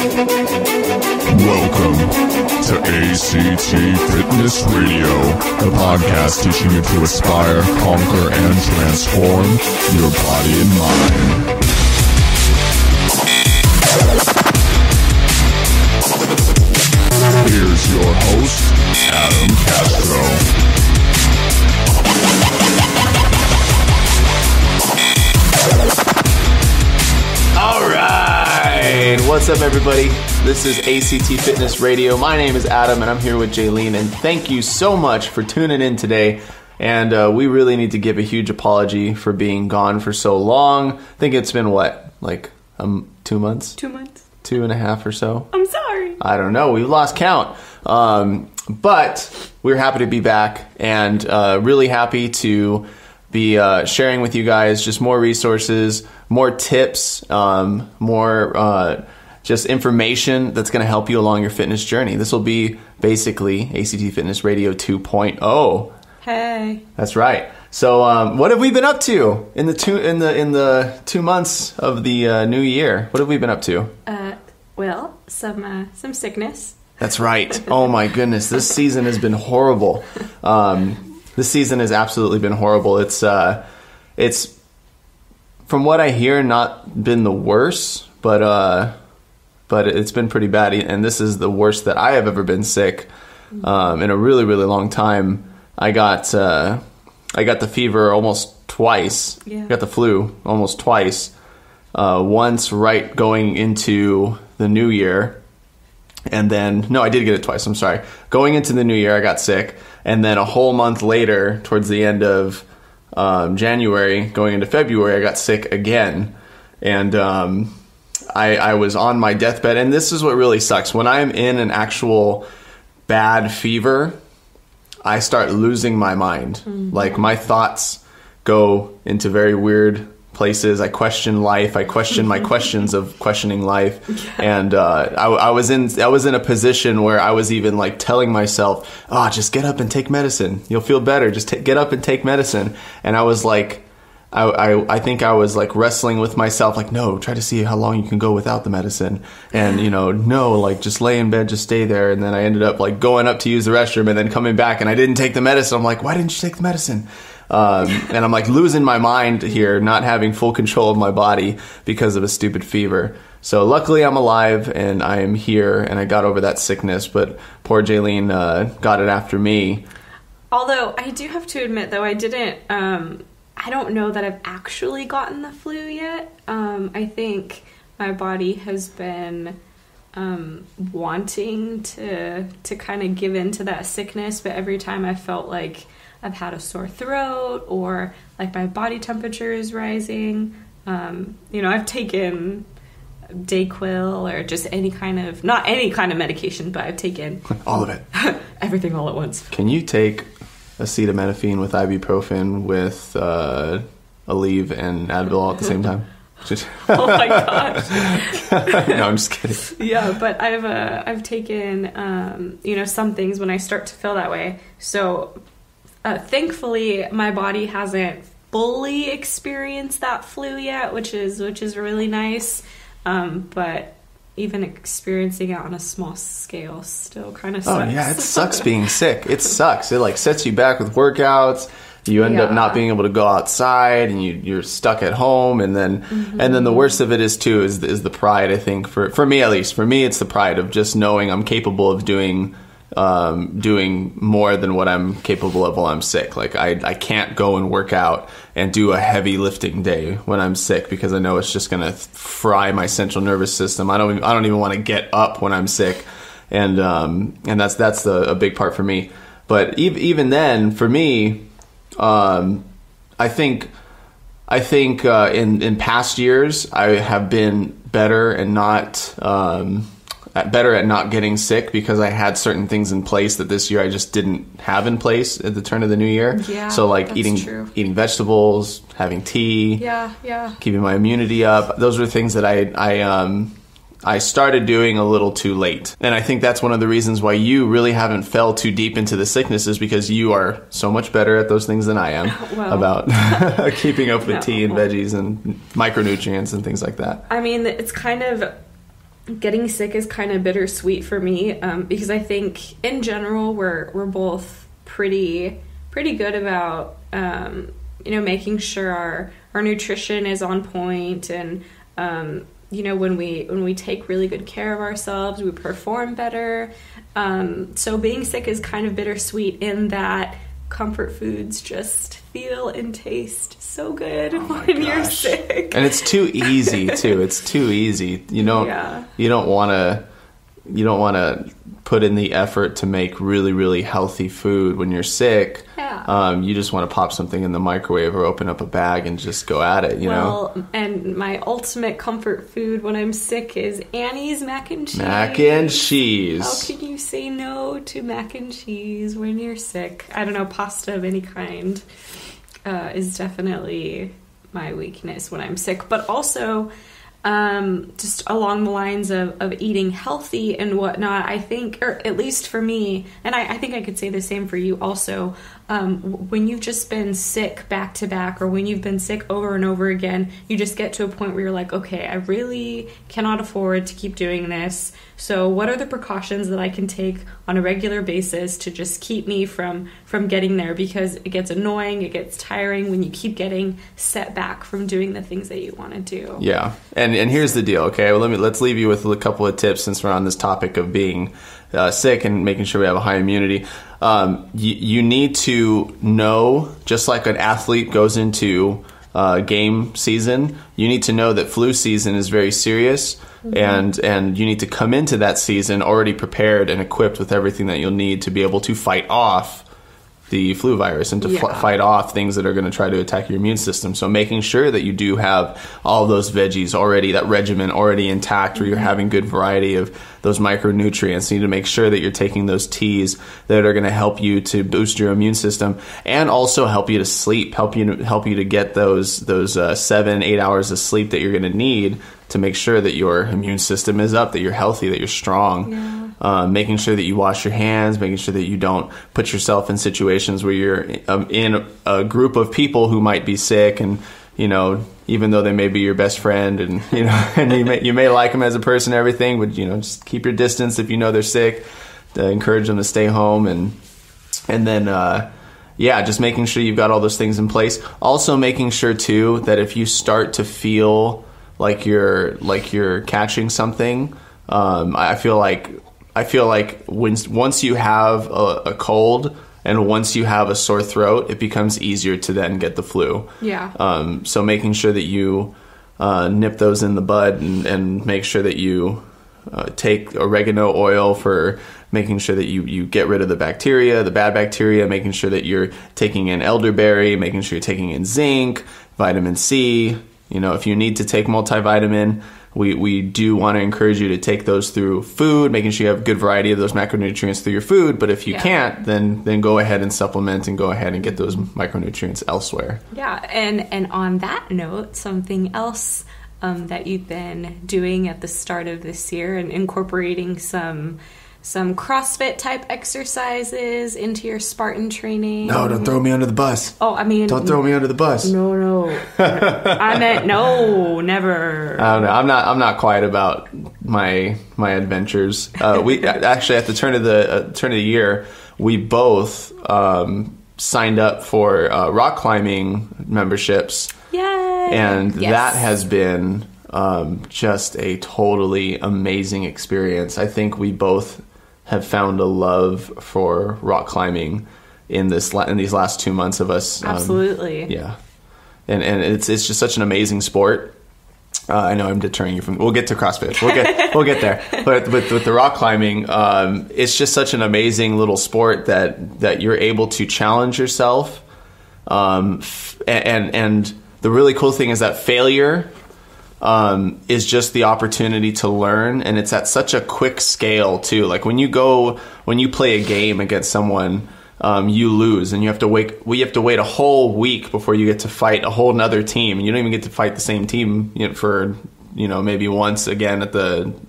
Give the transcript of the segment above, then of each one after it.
Welcome to ACT Fitness Radio, the podcast teaching you to aspire, conquer, and transform your body and mind. Here's your host, Adam Castro. What's up, everybody? This is ACT Fitness Radio. My name is Adam, and I'm here with Jaylene, and thank you so much for tuning in today. And we really need to give a huge apology for being gone for so long. I think it's been, 2 months? 2 months. 2.5 or so? I'm sorry. I don't know. We've lost count. But we're happy to be back, and really happy to be sharing with you guys just more resources, more tips, more just information that's going to help you along your fitness journey. This will be basically ACT Fitness Radio 2.0. Hey. That's right. So what have we been up to in the 2 months of the new year? What have we been up to? Well, some sickness. That's right. Oh my goodness, this season has been horrible. This season has absolutely been horrible. It's from what I hear not been the worst, but it's been pretty bad. And this is the worst that I have ever been sick in a really, really long time. I got the fever almost twice. Yeah. Got the flu almost twice. Once right going into the new year. And then, no, I did get it twice. I'm sorry. Going into the new year, I got sick. And then a whole month later, towards the end of January, going into February, I got sick again. And I was on my deathbed. And this is what really sucks. When I'm in an actual bad fever, I start losing my mind. Mm-hmm. Like, my thoughts go into very weird places. I question life. I question my questions of questioning life. Yeah. And I was in a position where I was even like telling myself, just get up and take medicine. You'll feel better. Just get up and take medicine. And I was like, I think I was like wrestling with myself, like, no, try to see how long you can go without the medicine. And, no, like, just lay in bed, just stay there. And then I ended up like going up to use the restroom and then coming back and I didn't take the medicine. I'm like, why didn't you take the medicine? And I'm like losing my mind here, not having full control of my body because of a stupid fever. So luckily I'm alive and I am here and I got over that sickness, but poor Jaylene got it after me. Although I do have to admit, though, I didn't, I don't know that I've actually gotten the flu yet. I think my body has been wanting to kind of give in to that sickness, but every time I felt like I've had a sore throat or like my body temperature is rising. I've taken Dayquil or just not any kind of medication, but I've taken all of it, everything all at once. Can you take acetaminophen with ibuprofen with Aleve and Advil all at the same time? Oh my gosh. No, I'm just kidding. Yeah, but I've taken some things when I start to feel that way. So thankfully, my body hasn't fully experienced that flu yet, which is really nice. But even experiencing it on a small scale still kind of sucks. Oh yeah, it sucks being sick. It sucks. It like sets you back with workouts. You end up not being able to go outside, and you're stuck at home. And then the worst of it is the pride. I think for me at least, for me it's the pride of just knowing I'm capable of doing more than what I'm capable of while I'm sick. Like I can't go and work out and do a heavy lifting day when I'm sick because I know it's just going to fry my central nervous system. I don't even want to get up when I'm sick. And that's a big part for me. But even then for me, I think in past years I have been better and not, better at not getting sick because I had certain things in place that this year I just didn't have in place at the turn of the new year. Yeah, so like eating vegetables, having tea, keeping my immunity up. Those were things that I started doing a little too late. And I think that's one of the reasons why you really haven't fell too deep into the sickness is because you are so much better at those things than I am about keeping up with tea and veggies and micronutrients and things like that. I mean, it's kind of getting sick is kind of bittersweet for me, because I think in general we're both pretty good about making sure our nutrition is on point, and when we take really good care of ourselves, we perform better. So being sick is kind of bittersweet in that comfort foods just feel and taste so good when you're sick. And it's too easy too. It's too easy. You don't want to put in the effort to make really, really healthy food when you're sick. Yeah. You just want to pop something in the microwave or open up a bag and just go at it, you know? And my ultimate comfort food when I'm sick is Annie's mac and cheese. Mac and cheese. How can you say no to mac and cheese when you're sick? I don't know, pasta of any kind is definitely my weakness when I'm sick. But also, just along the lines of eating healthy and whatnot, I think, or at least for me, and I think I could say the same for you also, when you've just been sick back to back, or when you've been sick over and over again, you just get to a point where you're like, okay, I really cannot afford to keep doing this. So what are the precautions that I can take on a regular basis to just keep me from getting there? Because it gets annoying, it gets tiring when you keep getting set back from doing the things that you want to do. Yeah. And here's the deal, okay? Well, let's leave you with a couple of tips since we're on this topic of being sick and making sure we have a high immunity. You need to know, just like an athlete goes into game season, you need to know that flu season is very serious. Mm-hmm. And you need to come into that season already prepared and equipped with everything that you'll need to be able to fight off the flu virus and to fight off things that are going to try to attack your immune system. So making sure that you do have all of those veggies already, that regimen already intact, where you're having good variety of those micronutrients. You need to make sure that you're taking those teas that are going to help you to boost your immune system, and also help you to sleep, help you to get those 7-8 hours of sleep that you're going to need to make sure that your immune system is up, that you're healthy, that you're strong. Yeah. Making sure that you wash your hands, making sure that you don't put yourself in situations where you're in a group of people who might be sick, and even though they may be your best friend, and and you may like them as a person and everything, but just keep your distance if you know they're sick. Encourage them to stay home, and then just making sure you've got all those things in place. Also making sure too that if you start to feel like you're catching something, I feel like once you have a cold and once you have a sore throat, it becomes easier to then get the flu. Yeah. So making sure that you nip those in the bud, and make sure that you take oregano oil for making sure that you get rid of the bacteria, the bad bacteria, making sure that you're taking in elderberry, making sure you're taking in zinc, vitamin C. If you need to take multivitamin, we do want to encourage you to take those through food, making sure you have a good variety of those macronutrients through your food. But if you can't, then go ahead and supplement and go ahead and get those micronutrients elsewhere. Yeah, and on that note, something else that you've been doing at the start of this year and incorporating some CrossFit type exercises into your Spartan training. No, don't throw me under the bus. Oh, I mean, don't throw me under the bus. No. I meant no, never. I don't know. I'm not quiet about my adventures. We actually at the turn of the year, we both signed up for rock climbing memberships. Yay! And that has been just a totally amazing experience. I think we both have found a love for rock climbing in these last 2 months of us. Absolutely. Yeah. And it's just such an amazing sport. I know I'm deterring you from. We'll get to CrossFit. We'll get there. But with the rock climbing, it's just such an amazing little sport that you're able to challenge yourself. And the really cool thing is that failure is just the opportunity to learn, and it's at such a quick scale too. Like when you play a game against someone, you lose, and you have to wait a whole week before you get to fight a whole nother team, and you don't even get to fight the same team for maybe once again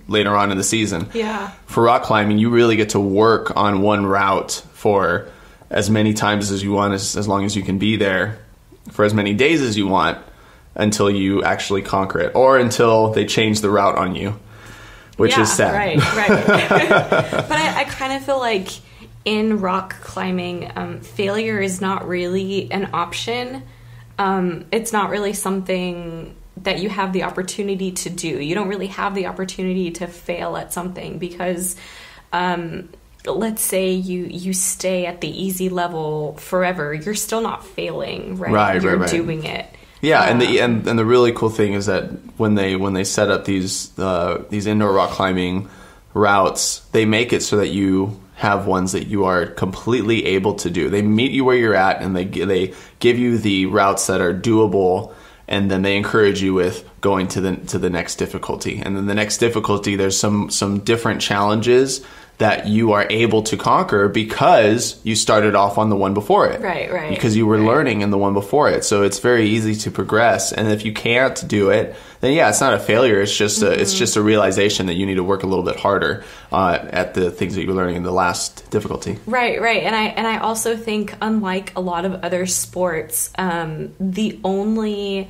later on in the season. Yeah. For rock climbing, you really get to work on one route for as many times as you want, as long as you can be there for as many days as you want, until you actually conquer it, or until they change the route on you. which is sad. Right. But I kind of feel like in rock climbing, failure is not really an option. It's not really something that you have the opportunity to do. You don't really have the opportunity to fail at something because, let's say you stay at the easy level forever. You're still not failing, right? You're doing it. Yeah, and the really cool thing is that when they set up these indoor rock climbing routes, they make it so that you have ones that you are completely able to do. They meet you where you're at, and they give you the routes that are doable, and then they encourage you with going to the next difficulty. And then the next difficulty, there's some different challenges that you are able to conquer because you started off on the one before it. Right. Because you were learning in the one before it. So it's very easy to progress. And if you can't do it, then yeah, it's not a failure. It's just a realization that you need to work a little bit harder at the things that you're learning in the last difficulty. Right. And I also think, unlike a lot of other sports, the only...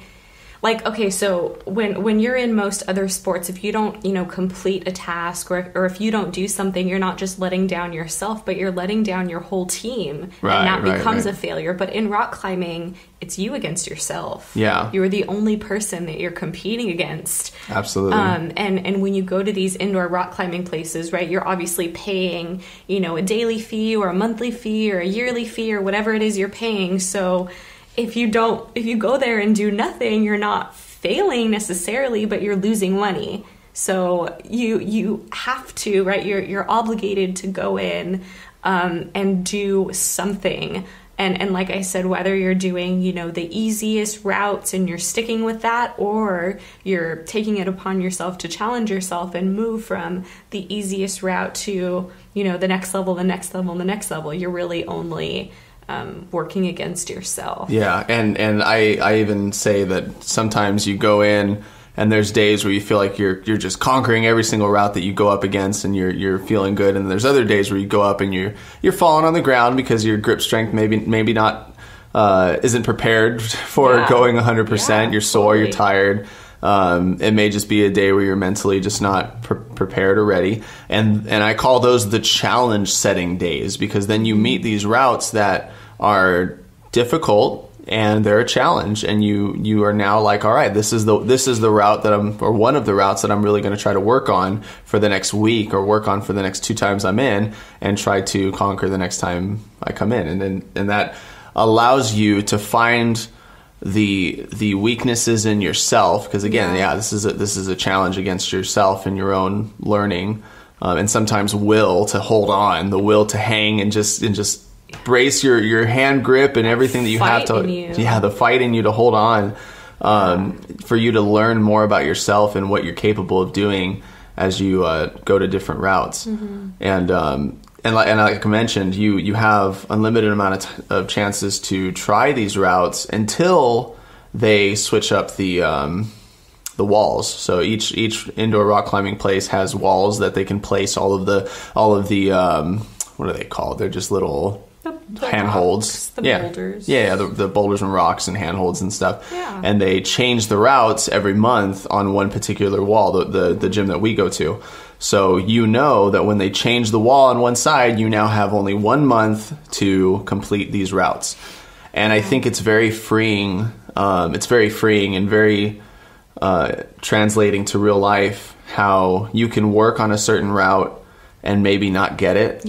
Like, okay, so when you're in most other sports, if you don't, complete a task or if you don't do something, you're not just letting down yourself, but you're letting down your whole team. Right, and that becomes a failure. But in rock climbing, it's you against yourself. Yeah. You're the only person that you're competing against. Absolutely. And when you go to these indoor rock climbing places, right, you're obviously paying, a daily fee or a monthly fee or a yearly fee or whatever it is you're paying. So if you go there and do nothing, you're not failing necessarily, but you're losing money. So you have to, right? You're obligated to go in and do something. And like I said, whether you're doing, the easiest routes and you're sticking with that, or you're taking it upon yourself to challenge yourself and move from the easiest route to, the next level, the next level, and the next level, you're really only working against yourself. Yeah, and I even say that sometimes you go in and there's days where you feel like you're just conquering every single route that you go up against and you're feeling good, and there's other days where you go up and you're falling on the ground because your grip strength maybe not isn't prepared for going 100%. Yeah, you're sore, totally. you're tired. It may just be a day where you're mentally just not prepared or ready. And I call those the challenge setting days, because then you meet these routes that are difficult and they're a challenge, and you are now like, all right, this is the route that or one of the routes that I'm really going to try to work on for the next week, or work on for the next 2 times I'm in, and try to conquer the next time I come in. And that allows you to find the weaknesses in yourself, because again, this is a challenge against yourself and your own learning, and sometimes will to hold on, the will to hang and just brace your hand grip and everything that you have to, the fight in you to hold on, for you to learn more about yourself and what you're capable of doing as you go to different routes. And like I mentioned, you have unlimited amount of chances to try these routes until they switch up the walls. So each indoor rock climbing place has walls that they can place all of the what are they called? They're just little handholds. The boulders. Yeah, the boulders and rocks and handholds and stuff. Yeah. And they change the routes every month on one particular wall, the gym that we go to. So that when they change the wall on one side, you now have only 1 month to complete these routes. And I think it's very freeing. It's very freeing and very translating to real life, how you can work on a certain route and maybe not get it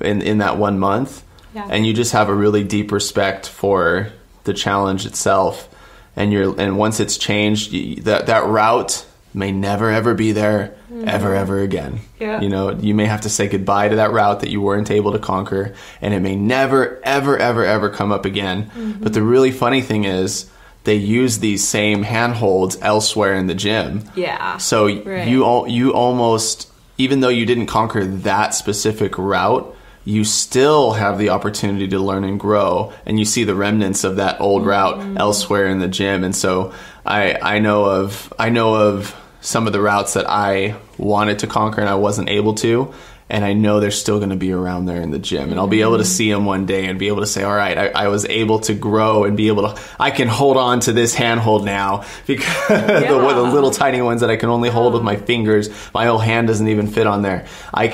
in that 1 month. Yeah. And you just have a really deep respect for the challenge itself. And once it's changed, that route may never ever be there ever again. Yeah. You may have to say goodbye to that route that you weren't able to conquer, and it may never ever come up again. But the really funny thing is, they use these same handholds elsewhere in the gym. Yeah. So you almost, even though you didn't conquer that specific route, you still have the opportunity to learn and grow, and you see the remnants of that old route elsewhere in the gym. And so I know of some of the routes that I wanted to conquer and I wasn't able to, and I know they're still going to be around there in the gym, and I'll be able to see them one day and be able to say, all right, I was able to grow and be able to, I can hold on to this handhold now, because the little tiny ones that I can only hold with my fingers, my whole hand doesn't even fit on there. I've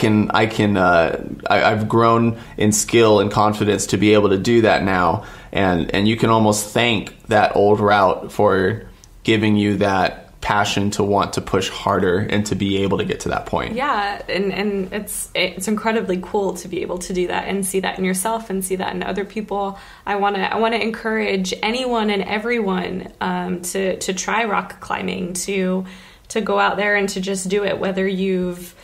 grown in skill and confidence to be able to do that now, and you can almost thank that old route for giving you that passion to want to push harder and to be able to get to that point. Yeah, and it's incredibly cool to be able to do that and see that in yourself and see that in other people. I want to encourage anyone and everyone to try rock climbing, to go out there and to just do it, whether you've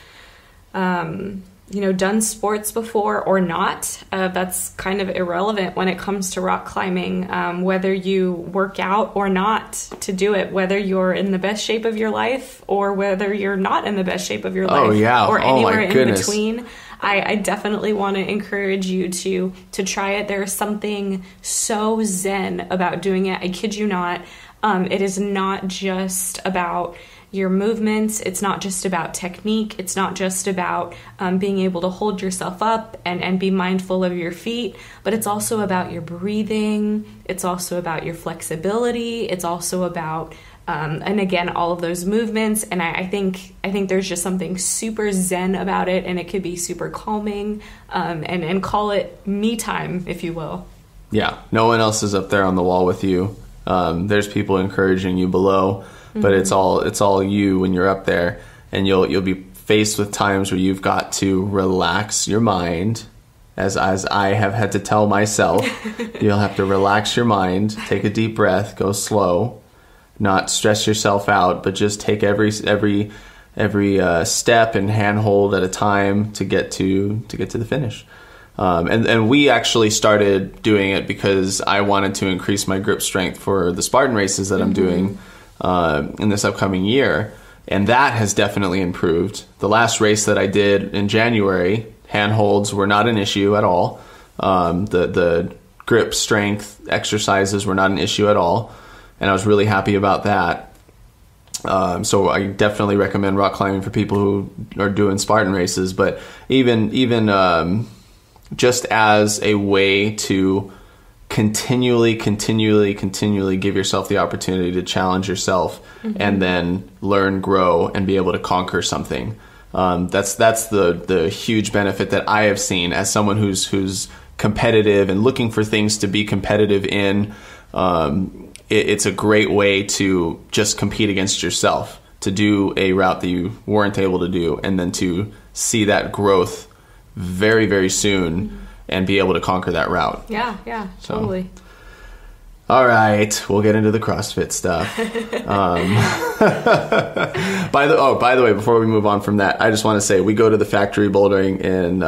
done sports before or not. That's kind of irrelevant when it comes to rock climbing. Whether you work out or not, to do it, whether you're in the best shape of your life or whether you're not in the best shape of your life, or anywhere in between. I definitely want to encourage you to try it. There's something so zen about doing it. I kid you not. It is not just about your movements. It's not just about technique. It's not just about being able to hold yourself up and be mindful of your feet, but it's also about your breathing. It's also about your flexibility. It's also about, and again, all of those movements. And I think there's just something super zen about it, and it could be super calming, and call it me time, if you will. Yeah. No one else is up there on the wall with you. There's people encouraging you below. But it's all you when you're up there, and you'll be faced with times where you've got to relax your mind, as I have had to tell myself. You'll have to relax your mind, take a deep breath, go slow, not stress yourself out, but just take every step and handhold at a time to get to the finish. And we actually started doing it because I wanted to increase my grip strength for the Spartan races that I'm doing in this upcoming year, and that has definitely improved. The last race that I did in January, handholds were not an issue at all. The grip strength exercises were not an issue at all, and I was really happy about that. So I definitely recommend rock climbing for people who are doing Spartan races, but even just as a way to continually give yourself the opportunity to challenge yourself, and then learn, grow, and be able to conquer something. That's the huge benefit that I have seen as someone who's competitive and looking for things to be competitive in. It's a great way to just compete against yourself, to do a route that you weren't able to do, and then to see that growth very, very soon, and be able to conquer that route. Yeah, totally. All right, we'll get into the CrossFit stuff. By the way, before we move on from that, I just want to say we go to the factory bouldering in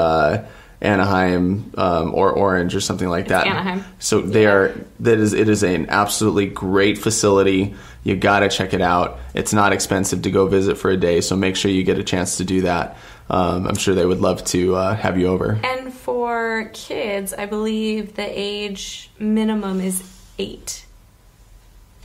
Anaheim or Orange or something like that. Anaheim. So it is an absolutely great facility. You got to check it out. It's not expensive to go visit for a day, so make sure you get a chance to do that. I'm sure they would love to have you over. And for kids, I believe the age minimum is 8.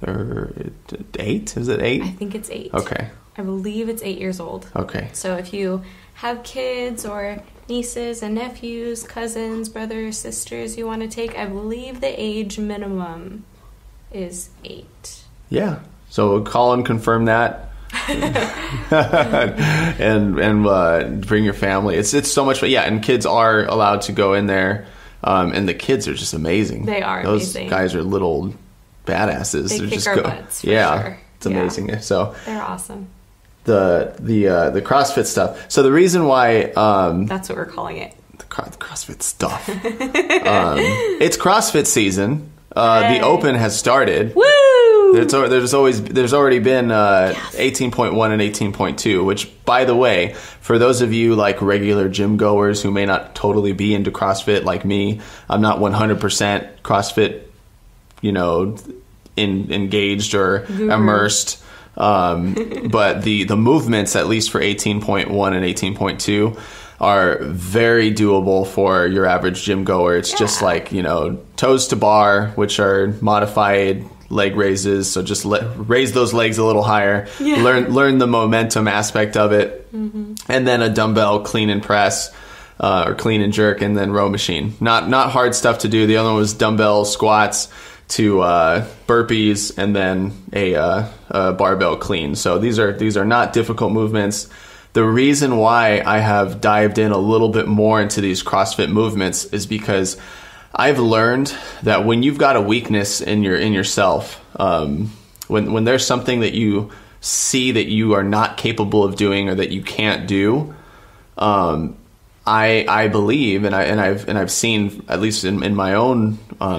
8? Is it 8? I think it's 8. Okay. I believe it's 8 years old. Okay. So if you have kids or nieces and nephews, cousins, brothers, sisters you want to take, I believe the age minimum is 8. Yeah. So call and confirm that. and bring your family. It's so much fun. Yeah, and kids are allowed to go in there, and the kids are just amazing. They are Those amazing. Guys are little badasses. They They're kick just our butts, for yeah, sure. It's amazing. Yeah. So they're awesome. The CrossFit stuff. So the reason why that's what we're calling it. The CrossFit stuff. It's CrossFit season. The Open has started. Woo! There's already been 18.1 and 18.2, which, by the way, for those of you like regular gym goers who may not totally be into CrossFit like me, I'm not 100% CrossFit, engaged or immersed. But the movements, at least for 18.1 and 18.2, are very doable for your average gym goer. It's just like, toes to bar, which are modified leg raises. So just raise those legs a little higher. Yeah. Learn the momentum aspect of it. Mm-hmm. And then a dumbbell clean and press, or clean and jerk, and then row machine. Not hard stuff to do. The other one was dumbbell squats to burpees, and then a barbell clean. So these are not difficult movements. The reason why I have dived in a little bit more into these CrossFit movements is because I've learned that when you've got a weakness in yourself, when there's something that you see that you are not capable of doing or that you can't do, I believe, and I've seen, at least in my own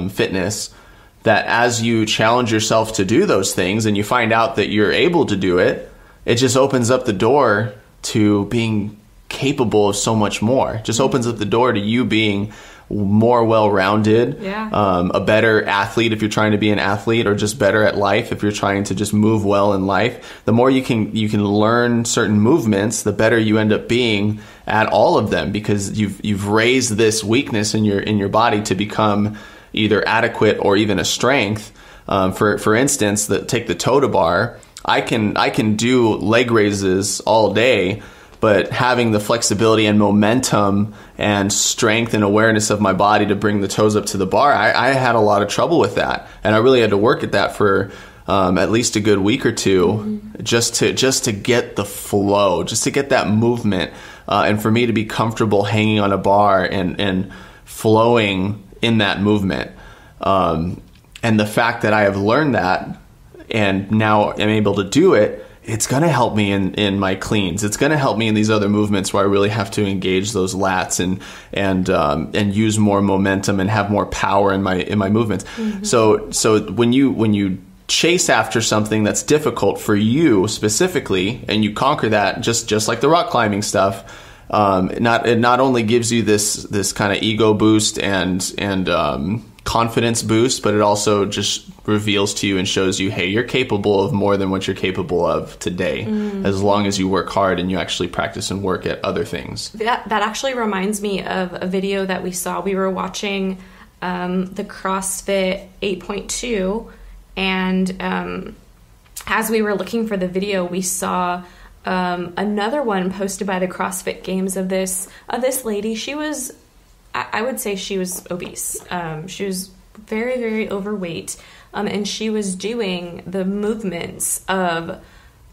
fitness, that as you challenge yourself to do those things and you find out that you're able to do it, it just opens up the door to being capable of so much more. It just opens up the door to you being more well-rounded, a better athlete if you're trying to be an athlete, or just better at life if you're trying to just move well in life. The more you can learn certain movements, the better you end up being at all of them, because you've raised this weakness in your body to become either adequate or even a strength. For instance, take the toe-to bar. I can do leg raises all day, but having the flexibility and momentum and strength and awareness of my body to bring the toes up to the bar, I had a lot of trouble with that. And I really had to work at that for at least a good week or two, just to get the flow, just to get that movement, and for me to be comfortable hanging on a bar and flowing in that movement. And the fact that I have learned that and now I'm able to do it, it's going to help me in my cleans. It's going to help me in these other movements where I really have to engage those lats and use more momentum and have more power in my movements. Mm-hmm. So when you chase after something that's difficult for you specifically, and you conquer that, just like the rock climbing stuff, it not only gives you this kind of ego boost and confidence boost, but it also just reveals to you and shows you, hey, you're capable of more than what you're capable of today, as long as you work hard and you actually practice and work at other things. That actually reminds me of a video that we saw. We were watching the CrossFit 8.2, and as we were looking for the video, we saw another one posted by the CrossFit Games of this lady. She was, I would say she was obese. She was very, very overweight. And she was doing the movements of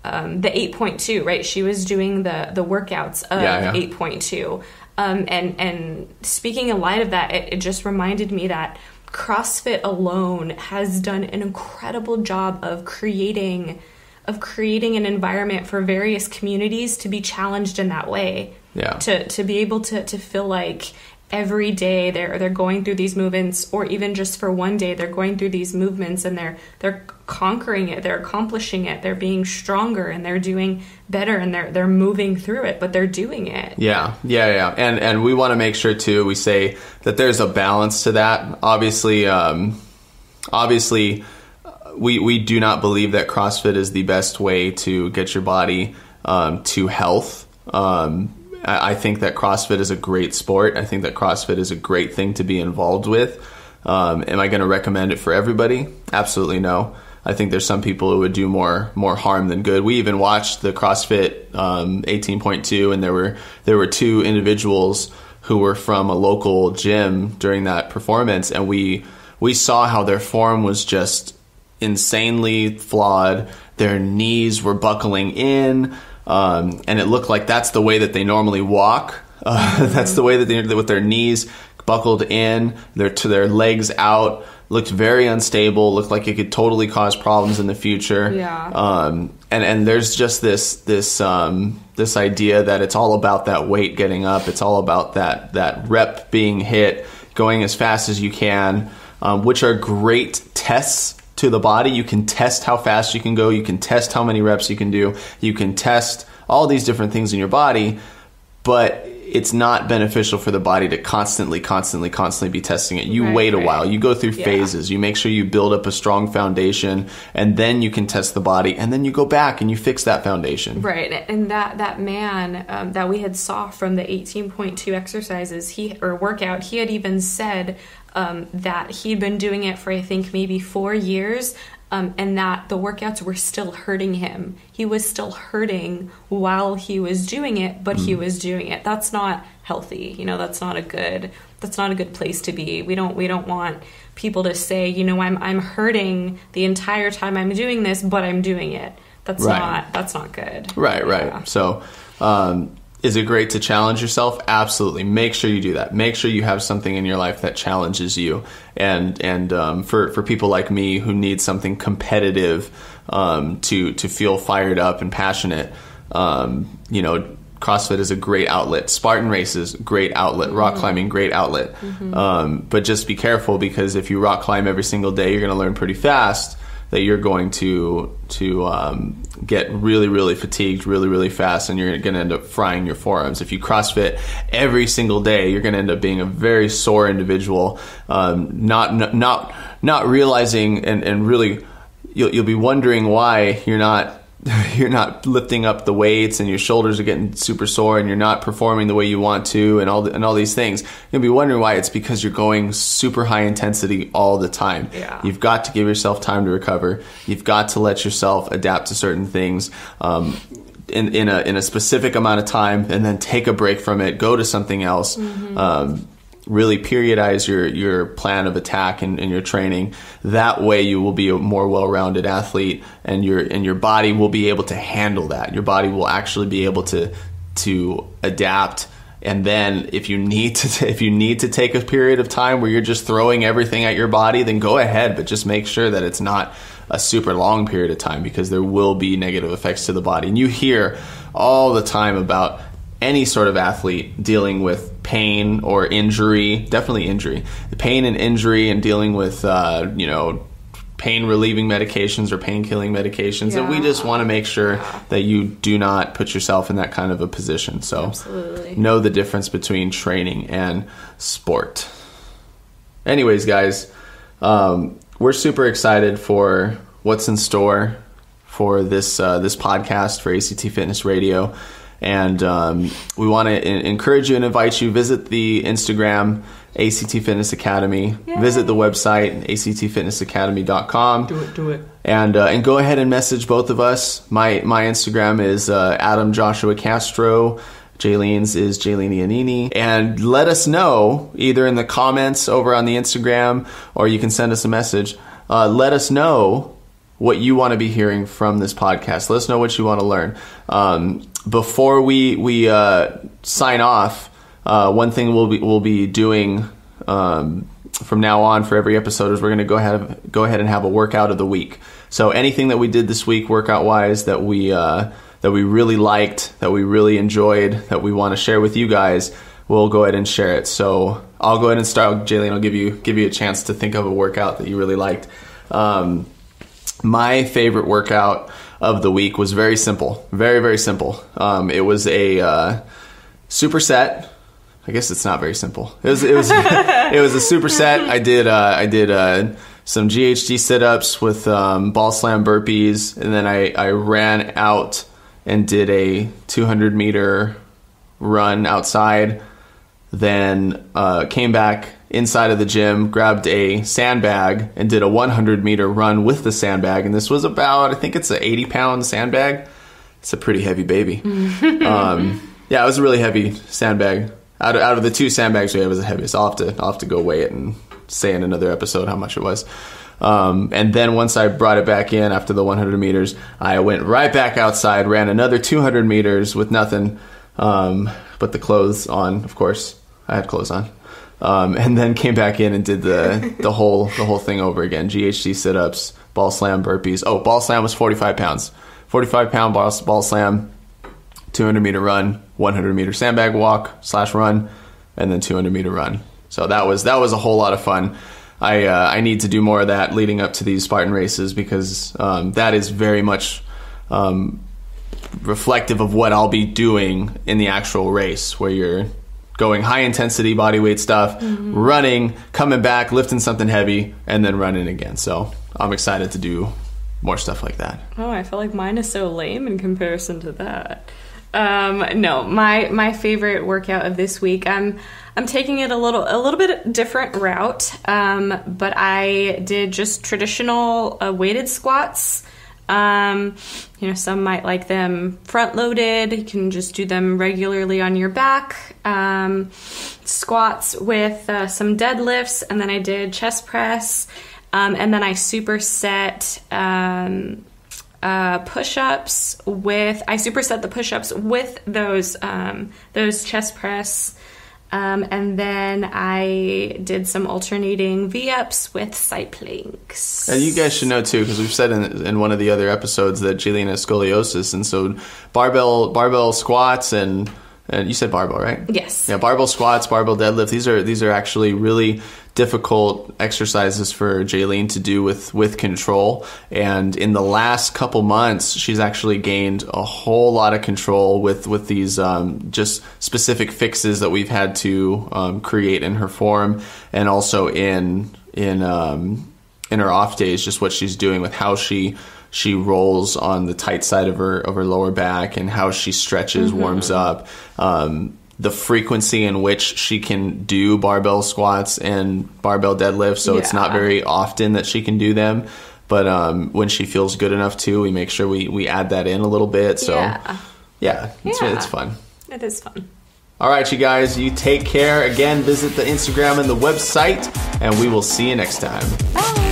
the 8.2, right? She was doing the workouts of 8.2. And speaking in light of that, it just reminded me that CrossFit alone has done an incredible job of creating an environment for various communities to be challenged in that way. Yeah. To be able to feel like every day they're going through these movements, or even just for one day they're going through these movements and they're conquering it, they're accomplishing it, they're being stronger, and they're doing better, and they're moving through it, but they're doing it. Yeah. And we want to make sure too, we say that there's a balance to that. Obviously, we do not believe that CrossFit is the best way to get your body to health. I think that CrossFit is a great sport. I think that CrossFit is a great thing to be involved with. Am I going to recommend it for everybody? Absolutely no. I think there's some people who would do more harm than good. We even watched the CrossFit 18.2, and there were two individuals who were from a local gym during that performance, and we saw how their form was just insanely flawed. Their knees were buckling in. And it looked like that's the way that they normally walk. That's the way that they, with their knees buckled in, their legs out, looked very unstable, looked like it could totally cause problems in the future. Yeah. And there's just this idea that it's all about that weight getting up. It's all about that rep being hit, going as fast as you can, which are great tests to the body. You can test how fast you can go. You can test how many reps you can do. You can test all these different things in your body, but it's not beneficial for the body to constantly be testing it. You wait a while. You go through phases. You make sure you build up a strong foundation, and then you can test the body, and then you go back and you fix that foundation. Right. And that man that we had saw from the 18.2 exercises workout, he had even said that he'd been doing it for, I think, maybe 4 years. and that the workouts were still hurting him. He was still hurting while he was doing it, but he was doing it. That's not healthy. That's not a good place to be. We don't want people to say, I'm hurting the entire time I'm doing this, but I'm doing it. That's not good. Right. Yeah. So, is it great to challenge yourself? Absolutely. Make sure you do that. Make sure you have something in your life that challenges you. And for people like me who need something competitive to feel fired up and passionate, CrossFit is a great outlet. Spartan races, great outlet. Rock climbing, great outlet. But just be careful, because if you rock climb every single day, you're going to learn pretty fast that you're going to get really, really fatigued really, really fast, and you're going to end up frying your forearms. If you CrossFit every single day, you're going to end up being a very sore individual, not realizing, and really you'll be wondering why you're not lifting up the weights, and your shoulders are getting super sore, and you're not performing the way you want to, and all these things. You'll be wondering why. It's because you're going super high intensity all the time. Yeah. You've got to give yourself time to recover. You've got to let yourself adapt to certain things in a specific amount of time, and then take a break from it, go to something else. Really periodize your plan of attack and your training. That way you will be a more well-rounded athlete, and your body will be able to handle that. Your body will actually be able to adapt. And then if you need to take a period of time where you're just throwing everything at your body, then go ahead, but just make sure that it's not a super long period of time, because there will be negative effects to the body. And you hear all the time about any sort of athlete dealing with pain or injury, definitely injury, the pain and injury, and dealing with pain relieving medications or pain killing medications. Yeah. And we just want to make sure that you do not put yourself in that kind of a position. So absolutely know the difference between training and sport. Anyways, guys, we're super excited for what's in store for this podcast for ACT Fitness Radio. And we want to encourage you and invite you, visit the Instagram, ACT Fitness Academy. Yay. Visit the website, actfitnessacademy.com. Do it. And go ahead and message both of us. My Instagram is Adam Joshua Castro. Jaylene's is Jaylene Iannini. And let us know, either in the comments over on the Instagram, or you can send us a message. Let us know what you want to be hearing from this podcast. Let us know what you want to learn. Before we sign off, one thing we'll be doing from now on for every episode is we're going to go ahead and have a workout of the week. So anything that we did this week, workout wise, that we really liked, that we really enjoyed, that we want to share with you guys, we'll go ahead and share it. So I'll go ahead and start. Jaylene, I'll give you a chance to think of a workout that you really liked. My favorite workout of the week was very simple, very, very simple. It was a superset. I guess it's not very simple. It was it was a superset. I did some GHD sit-ups with ball slam burpees, and then I ran out and did a 200-meter run outside. Then came back inside of the gym, grabbed a sandbag, and did a 100-meter run with the sandbag. And this was about, I think it's an 80-pound sandbag. It's a pretty heavy baby. Yeah, it was a really heavy sandbag. Out of the two sandbags we had, it was the heaviest. I'll have to go weigh it and say in another episode how much it was. And then once I brought it back in after the 100 meters, I went right back outside, ran another 200 meters with nothing but the clothes on. Of course, I had clothes on. And then came back in and did the whole thing over again. GHD sit-ups, ball slam, burpees. Oh, ball slam was 45 pounds. 45-pound ball slam, 200-meter run, 100-meter sandbag walk / run, and then 200-meter run. So that was a whole lot of fun. I need to do more of that leading up to these Spartan races, because that is very much reflective of what I'll be doing in the actual race, where you're going high intensity body weight stuff, running, coming back, lifting something heavy, and then running again. So I'm excited to do more stuff like that. Oh, I feel like mine is so lame in comparison to that. No, my favorite workout of this week, I'm taking it a little bit different route, but I did just traditional weighted squats. Some might like them front loaded. You can just do them regularly on your back. Squats with some deadlifts, and then I did chest press, and then I superset push-ups with. I superset the push-ups with those chest press. And then I did some alternating V-ups with side planks. And you guys should know too, because we've said in one of the other episodes that Jaylene has scoliosis, and so barbell squats and you said barbell, right? Yes. Yeah, barbell squats, barbell deadlift. These are actually really difficult exercises for Jaylene to do with control. And in the last couple months, she's actually gained a whole lot of control with these just specific fixes that we've had to create in her form, and also in her off days, just what she's doing with how she rolls on the tight side of her lower back, and how she stretches, warms up, the frequency in which she can do barbell squats and barbell deadlifts. So it's not very often that she can do them, but when she feels good enough to, we make sure we add that in a little bit. So it's fun. It is fun. All right, you guys, you take care. Again, visit the Instagram and the website, and we will see you next time. Bye.